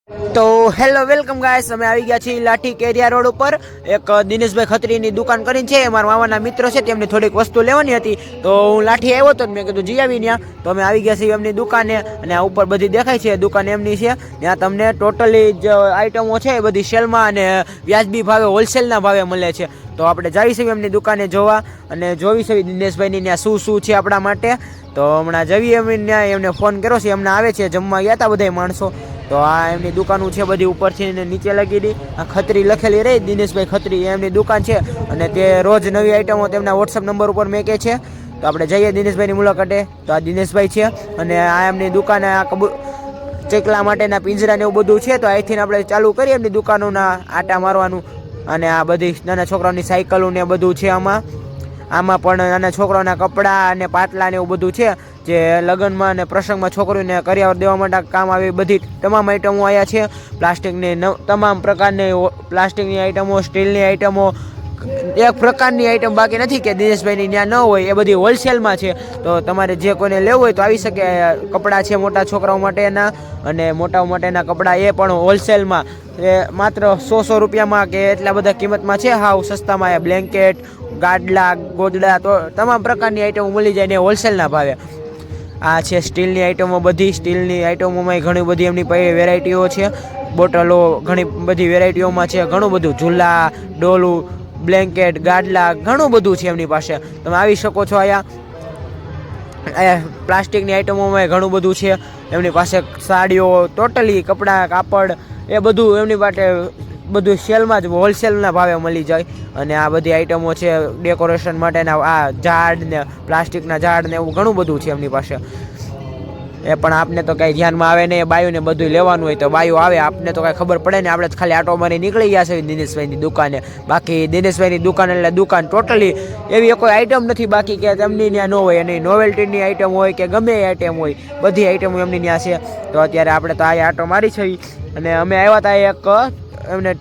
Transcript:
તો hello welcome guys, અમે આવી ગયા છીએ લાઠી કેરિયા રોડ ઉપર. એક દિનેશભાઈ ખત્રીની દુકાન કરીને છે, મારા મામાના મિત્ર છે, તેમની થોડીક વસ્તુ લેવાની હતી. તો હું લાઠી આવ્યો હતો, મેં કીધું જી આવી ત્યાં. તો અમે આવી ગયા છીએ એમની દુકાને, અને આ ઉપર બધી દેખાય છે દુકાન એમની છે. ત્યાં તમને ટોટલી જ આઈટમો છે એ બધી સેલમાં અને વ્યાજબી ભાવે હોલસેલના ભાવે મળે છે. તો આપણે જઈશું એમની દુકાને જોવા અને જોઈશું દિનેશભાઈની ત્યાં શું શું છે આપણા માટે. તો હમણાં જઈએ અમે ત્યાં, એમને ફોન કર્યો છે, એમને આવે છે, જમવા ગયા હતા બધા માણસો. તો આ એમની દુકાનો છે બધી, ઉપરથી ને નીચે લગીની આ ખત્રી લખેલી રહી, દિનેશભાઈ ખત્રી એમની દુકાન છે. અને તે રોજ નવી આઈટમો તેમના વોટ્સઅપ નંબર ઉપર મેકે છે. તો આપણે જઈએ દિનેશભાઈની મુલાકાતે. તો આ દિનેશભાઈ છે, અને આ એમની દુકાન આ ચકલા માટેના પિંજરા ને એવું બધું છે. તો અહીંથી આપણે ચાલુ કરીએ એમની દુકાનોના આટા મારવાનું. અને આ બધી નાના છોકરાઓની સાયકલો ને બધું છે આમાં પણ નાના છોકરાઓના કપડાં અને પાટલા ને એવું બધું છે, જે લગ્નમાં અને પ્રસંગમાં છોકરીઓને કરિયાવર દેવા માટે કામ આવે બધી તમામ આઈટમો આવ્યા છે. પ્લાસ્ટિકની તમામ પ્રકારની પ્લાસ્ટિકની આઈટમો, સ્ટીલની આઈટમો, એક પ્રકારની આઈટમ બાકી નથી કે દિનેશભાઈની ત્યાં ન હોય. એ બધી હોલસેલમાં છે. તો તમારે જે કોઈને લેવું હોય તો આવી શકે. કપડાં છે મોટા છોકરાઓ માટેના અને મોટાઓ માટેના કપડાં, એ પણ હોલસેલમાં એ માત્ર 100 રૂપિયામાં કે એટલા બધા કિંમતમાં છે. હાવ સસ્તામાં એ બ્લેન્કેટ, ગાડલા, ગોદડા, તો તમામ પ્રકારની આઈટમો મળી જાય ને હોલસેલના ભાવે. આ છે સ્ટીલની આઈટમો, બધી સ્ટીલની આઈટમોમાં ઘણી બધી એમની પાસે વેરાયટીઓ છે. બોટલો ઘણી બધી વેરાયટીઓમાં છે, ઘણું બધું ઝૂલા, ડોલું, બ્લેન્કેટ, ગાડલા, ઘણું બધું છે એમની પાસે. તમે આવી શકો છો. અહીંયા પ્લાસ્ટિકની આઈટમોમાં ઘણું બધું છે એમની પાસે. સાડીઓ, ટોટલી કપડાં, કાપડ, એ બધું એમની પાસે બધું સેલમાં જ હોલસેલના ભાવે મળી જાય. અને આ બધી આઈટમો છે ડેકોરેશન માટેના, આ ઝાડ ને પ્લાસ્ટિકના ઝાડ ને એવું ઘણું બધું છે એમની પાસે. એ પણ આપને તો કાંઈ ધ્યાનમાં આવે ને, એ બાયુને બધું લેવાનું હોય તો બાયુ આવે, આપને તો કાંઈ ખબર પડે ને. આપણે તો ખાલી આટો મારી નીકળી ગયા છે દિનેશભાઈની દુકાને. બાકી દિનેશભાઈની દુકાન એટલે દુકાન ટોટલી એવી કોઈ આઈટમ નથી બાકી કે તેમની ત્યાં ન હોય. એની નોવેલ્ટીની આઈટમ હોય કે ગમે એ આઈટમ હોય, બધી આઈટમો એમની ત્યાં છે. તો અત્યારે આપણે તો આ આટો મારી છે. અને અમે આવ્યા હતા એક એમને